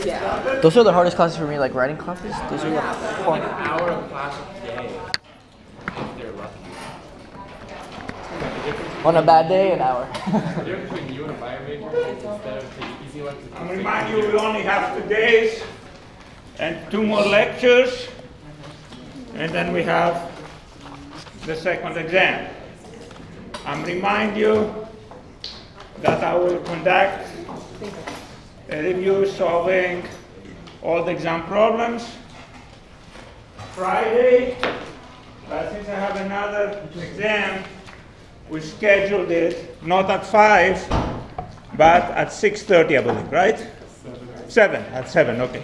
Yeah. Those are the hardest classes for me, like writing classes. Those are the Like an hour of class a day, if they're lucky. on a bad day, an hour. The difference between you and a bio major is instead of taking easy lectures. I remind you, we only have 2 days and 2 more lectures, and then we have the second exam. I'm remind you that I will conduct a review solving all the exam problems Friday, but since I have another exam, we scheduled it not at 5, but at 6:30, I believe, right? 7. At 7, okay.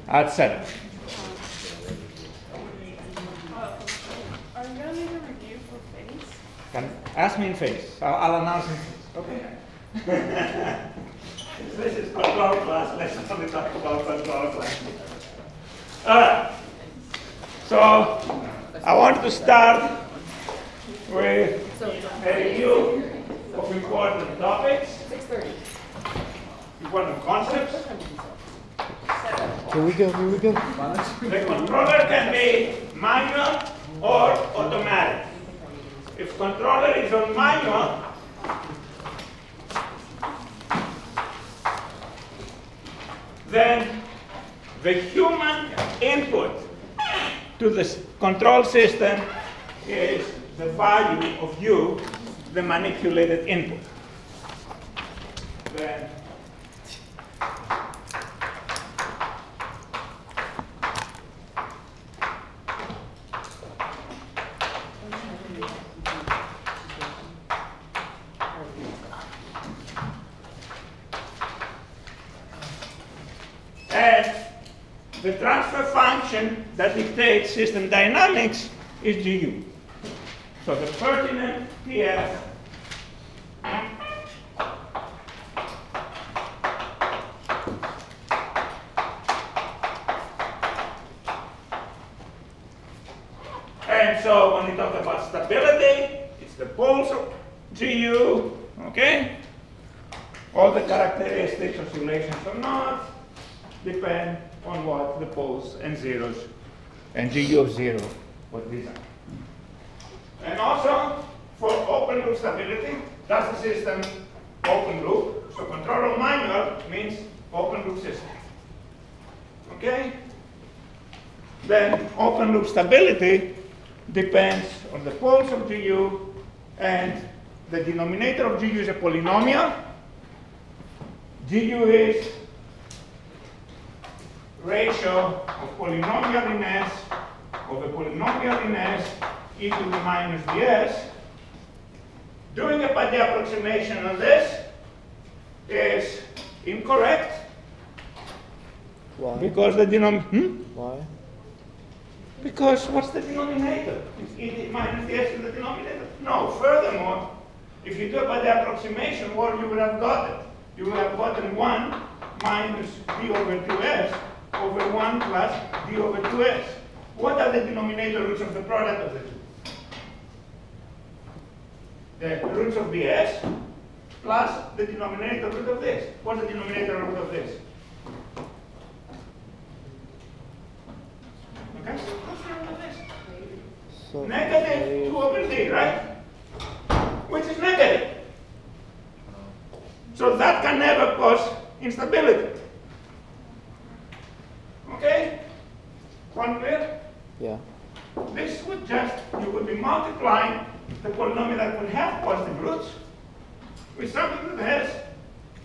At 7. Are you going to make a review for face? Can ask me in face. I'll announce in face. Okay. This is control class. Let's only talk about control class. All right. So I want to start with a review of important topics, 6:30. important concepts. Here we go. Here we go. The controller can be manual or automatic. If controller is on manual, then the human input to the control system is the value of u, the manipulated input. Then and the transfer function that dictates system dynamics is GU. So the pertinent PF and so when we talk about stability, it's the poles of GU, okay? All the characteristics, oscillations or not, depend on what the poles and zeros and GU of 0, what these are. And also, for open loop stability, that's the system open loop. So control manual means open loop system. Okay? Then open loop stability depends on the poles of GU, and the denominator of GU is a polynomial. GU is ratio of polynomial in S of a polynomial in S e to the minus ds. Doing a Paddy approximation on this is incorrect. Why? Because the denominator. Why? Because what's the denominator? It's e to the minus ds in the denominator. No, furthermore, if you do a Paddy approximation, what you would have gotten? You would have gotten 1 minus d over 2s over 1 plus d over 2s. What are the denominator roots of the product of the two? The roots of ds plus the denominator root of this. What's the denominator root of this? Okay? What's the root of this? So Negative 2 over d, right? Which is negative. So that can never cause instability. Okay? One clear? yeah. This would just, you would be multiplying the polynomial that would have positive roots with something that has,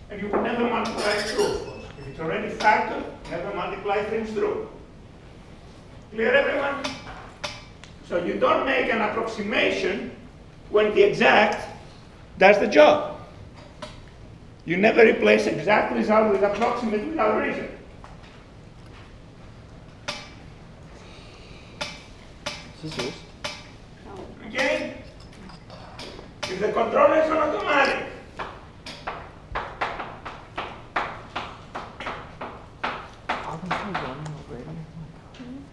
and you would never multiply it through, of course. If it's already factored, never multiply things through. Clear, everyone? So you don't make an approximation when the exact does the job. You never replace exact result with approximate without reason. Is this yours? Okay? If the controller is on automatic,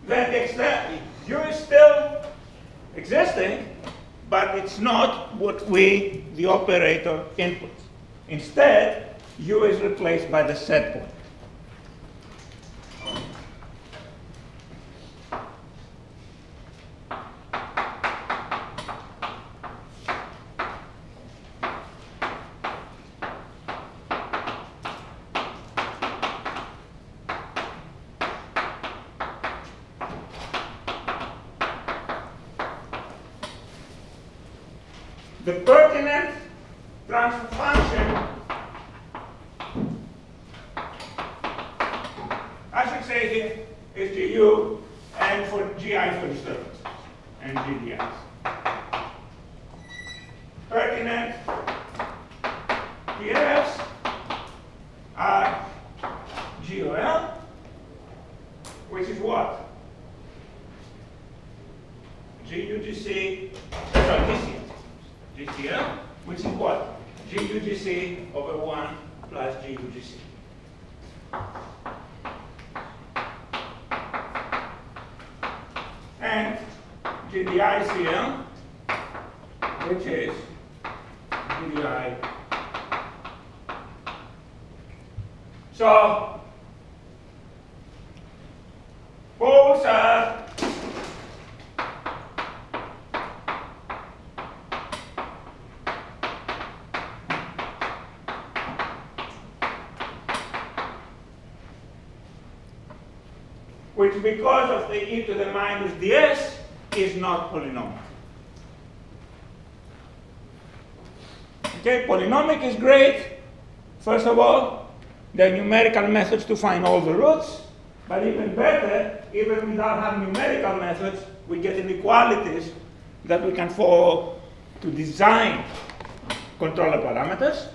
then the extent U is still existing, but it's not what we, the operator, inputs. Instead, U is replaced by the set point. the pertinent transfer function, I should say here, is GU, and for GI for disturbance, and GDIs. Pertinent PFs are GOL, which is what? GUGC, GCL, which is what? GUGC over 1 plus GUGC. And GDICL, which is GDI. So, poles are which, because of the e to the minus ds, is not polynomial. Okay, polynomial is great. First of all, there are numerical methods to find all the roots, but even better, even without having numerical methods, we get inequalities that we can follow to design controller parameters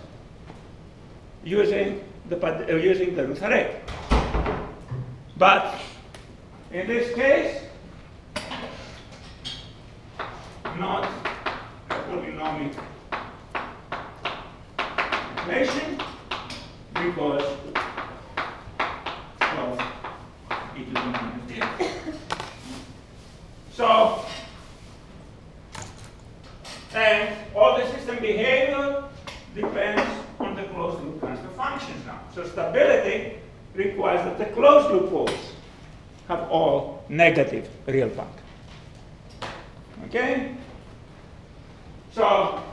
using the root array. But in this case, not a polynomial equation because of e to the minus d. So, and all the system behavior depends on the closed loop transfer functions now. So stability requires that the closed loop poles have all negative real part. Okay? So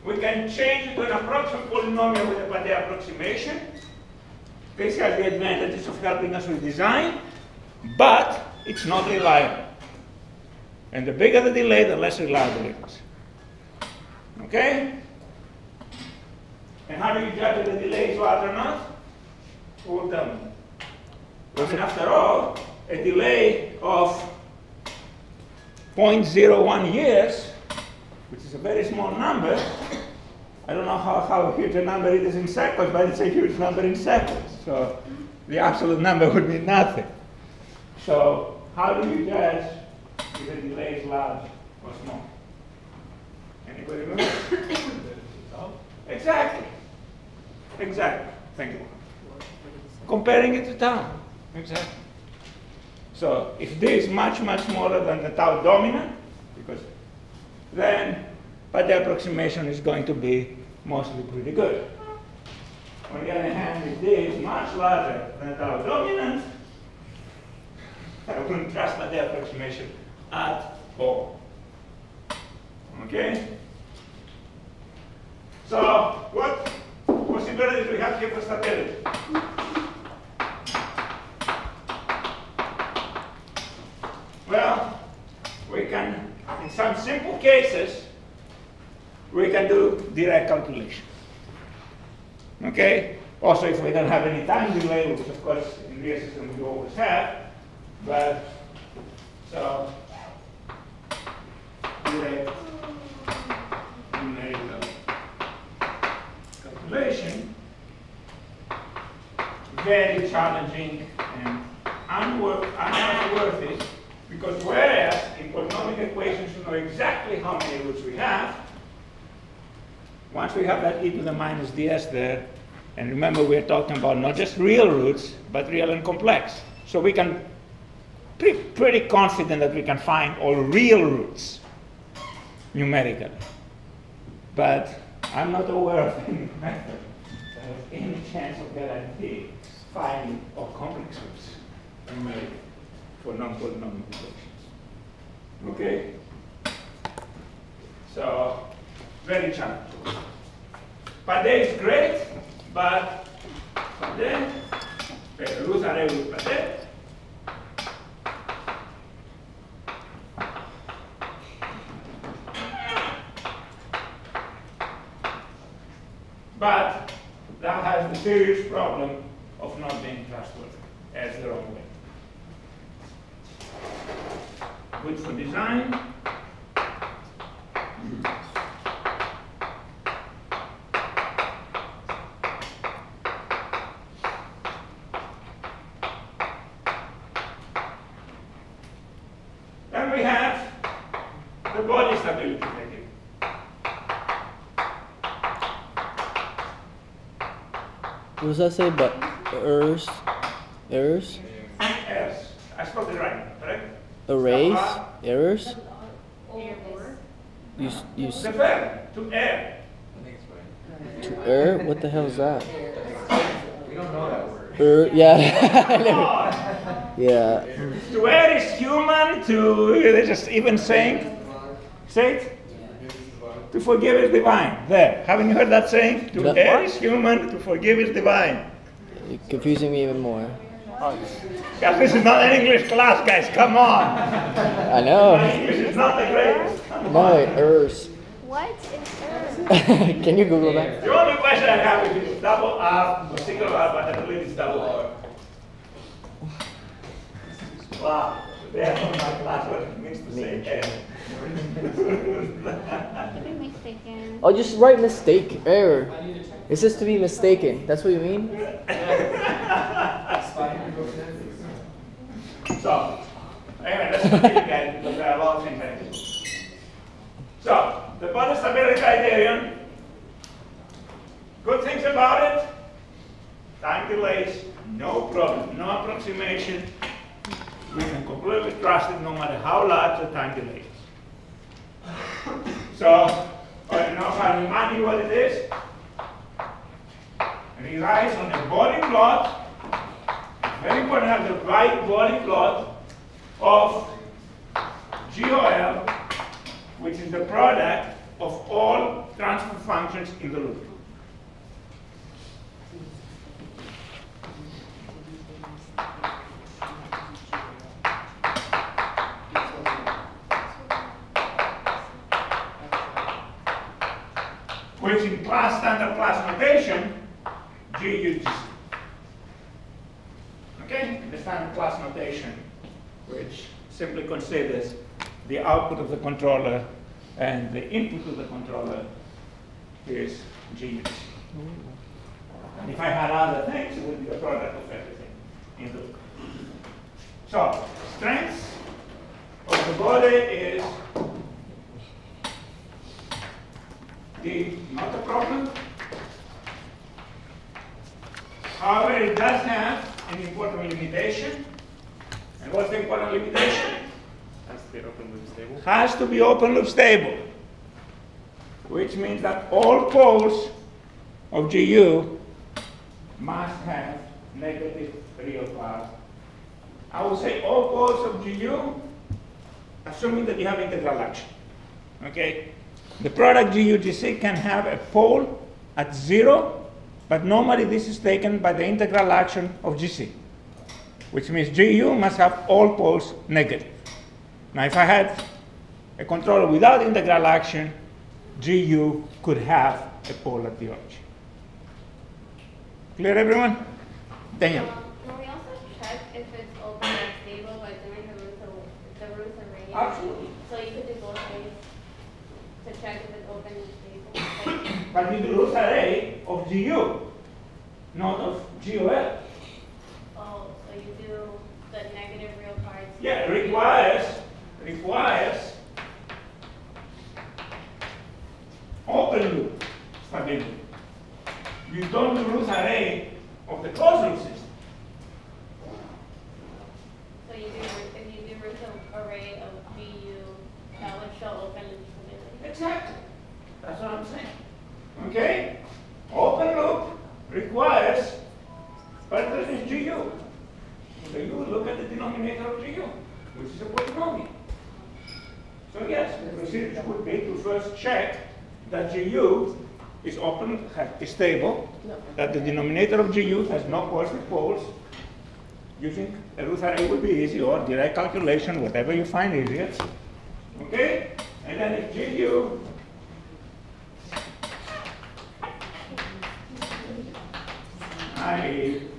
we can change it to an approximate polynomial with a Padé approximation. This has the advantages of helping us with design, but it's not reliable. And the bigger the delay, the less reliable it is. Okay? And how do you judge if the delay is large or not? Who will tell me? I mean, after all, a delay of 0.01 years, which is a very small number, I don't know how huge a number it is in seconds, but it's a huge number in seconds. So the absolute number would mean nothing. So how do you judge if the delay is large or small? Anybody remember? Exactly. Exactly. Thank you. Comparing it to tau. Exactly. So if this is much, much smaller than the tau dominant, because then Padé approximation is going to be mostly pretty good. On the other hand, if this is much larger than the tau dominant, I wouldn't trust Padé approximation at all. Okay? So what possibilities we have here for stability? Well, we can, in some simple cases, we can do direct calculation. Okay? Also, if we don't have any time delay, which of course in real system we always have, but so direct numerical calculation, very challenging and unworthy. Because whereas in polynomial equations you know exactly how many roots we have, once we have that e to the minus ds there, and remember we're talking about not just real roots, but real and complex. So we can be pretty confident that we can find all real roots numerically. But I'm not aware of any method that has any chance of guarantee finding all complex roots numerically for non-polynomial equations. Okay? So, very challenging. Padé is great, but Padé, the root array with Padé, that has the serious problem of not being trustworthy as their own way. Good for design. Then we have the body stability technique. What does that say? But errors? Yes, I spelled it right, correct? Arrays? Errors? You The verb, to err. to err? What the hell is that? We don't know that word. Yeah. Yeah. To err is human, they're just even saying, say it? To forgive is divine. There, haven't you heard that saying? To That err what? is human, to forgive is divine. You're confusing me even more. Guys, this is not an English class, guys, come on. I know. My English is not the greatest. No, errors. What is Earth? Can you Google that? The only question I have is if it's double R or single R, but I believe it's double R. Wow, they have on my class what it means to say err. Could be mistaken. Oh, just write mistake, error. It says to be mistaken. That's what you mean? So, anyway, let's continue guys because there are a lot of things I do. So, the body stability criterion, good things about it, time delays, no problem, no approximation. We can completely trust it no matter how large the time delay is. So, I'll remind you what it is. It relies on a body plot. Very important to have the right body plot of GOL, which is the product of all transfer functions in the loop. Which in standard class notation, GUGC. Okay, the standard class notation, which simply considers the output of the controller and the input of the controller is GUGC. And if I had other things, it would be a product of everything in the loop. So, strength of the body is not a problem. However, it does have an important limitation. And what's the important limitation? Has to be open loop stable. Has to be open loop stable, which means that all poles of GU must have negative real power. I will say all poles of GU, assuming that you have integral action. Okay? The product GUGC can have a pole at 0, but normally this is taken by the integral action of GC, which means GU must have all poles negative. Now, if I had a controller without integral action, GU could have a pole at the origin. Clear, everyone? Daniel. Can we also check if it's open and stable by doing the root array? Absolutely. So you could do both ways to check if it's open and stable. But you do root array of GU, not of GOL. Oh, so you do the negative real parts. Yeah, requires open loop stability. You don't do root array of the closed loop system. So you do, if you do root array of GU, that would show open and stability. Exactly. That's what I'm saying. Okay? Open loop requires parenthesis GU. So you look at the denominator of GU, which is a polynomial. So yes, the procedure would be to first check that GU is open, is stable, that the denominator of GU has no positive poles. Using a root array would be easy, or direct calculation, whatever you find easiest. Okay? And then if GU I leave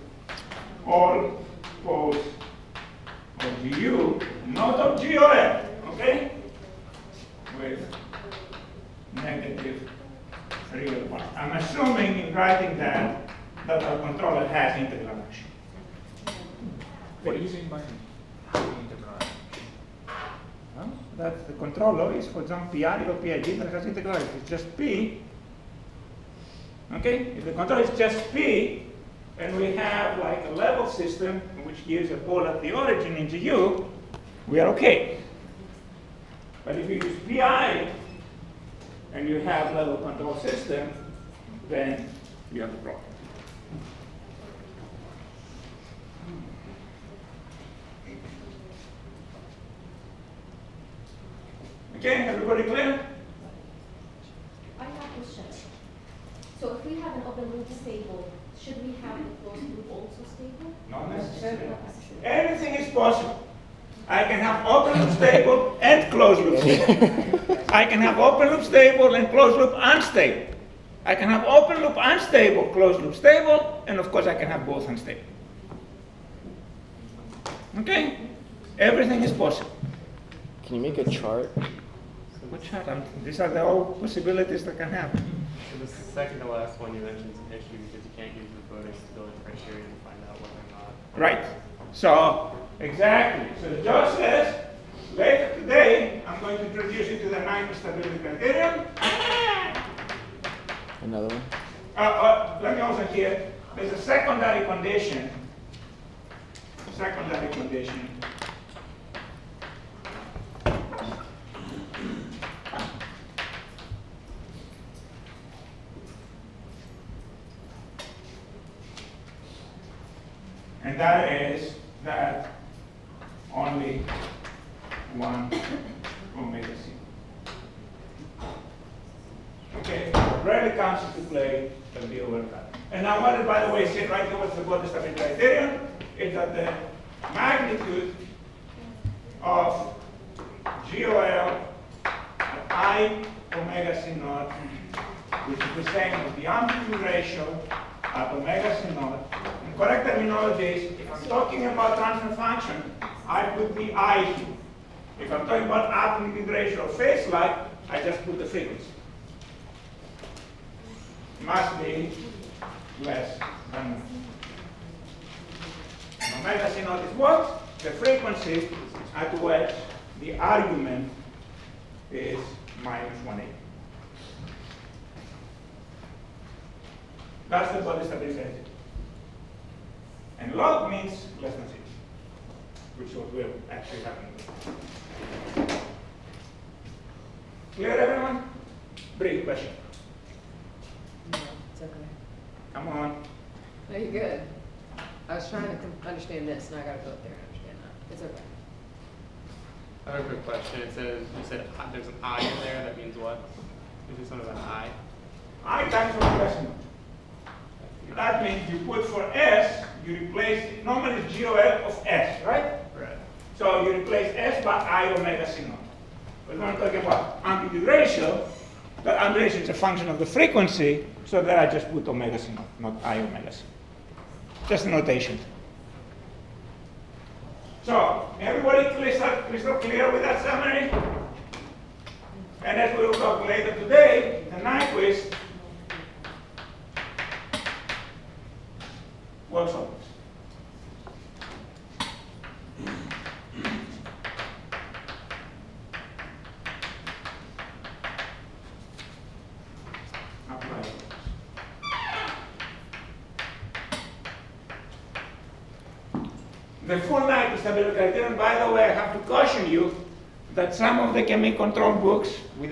all poles of GU, not of GOL, okay? With negative real part. I'm assuming in writing that our controller has integral action. What do you mean by integral? Well, that the controller is, for example, PI or PID that has integral action. It's just P. Okay? If the controller is just P, and we have like a level system which gives a pole at the origin in GU, we are okay. But if you use PI and you have level control system, then you have a problem. Okay, everybody clear? I have a question. So if we have an open loop stable, should we have the closed loop also stable? Not necessarily. Everything is possible. I can have open loop stable and closed loop stable. I can have open loop stable and closed loop unstable. I can have open loop unstable, closed loop stable, and of course I can have both unstable. Okay? Everything is possible. Can you make a chart? What chart? These are the all possibilities that can happen. So the second to last one you mentioned is an issue because you can't use the Bode stability criteria to find out whether or not. Right. So, exactly. So Joe says, later today, I'm going to introduce you to the 9 stability criterion. Another one? Let me also here, there's a secondary condition. Secondary condition. And that is that only one omega c. Okay, rarely comes into play the B over that. And now what, by the way, sit right towards the Bode stability criterion is that the magnitude of GOL at I omega c naught, which is the same as the amplitude ratio at omega c naught. And correct terminology is, if I'm talking about transfer function, I put the I here. If I'm talking about amplitude ratio or phase lag, I just put the frequency. Must be less than 1. And omega c naught is what? The frequency at which the argument is -180. That's the Bode stability. And log means less than 6, which is what will actually happen. Clear, everyone? Brief question. No, it's okay. Come on. No, you're good. I was trying to understand this, and I gotta go up there and understand that. It's okay. I have a quick question. It says, you said there's an I in there. That means what? Is there something about an I? I times omega c naught. That means you put for S, you replace, normally it's GOL of S, right? Right. So you replace S by I omega c naught. But when I'm talking about amplitude ratio, the amplitude ratio is a function of the frequency, so there I just put omega c naught, not I omega c. Just a notation. So, everybody crystal clear with that summary? And as we will talk later today, the Nyquist works on this. Apply it. The full Nyquist stability criterion, by the way, I have to caution you that some of the chemical control books with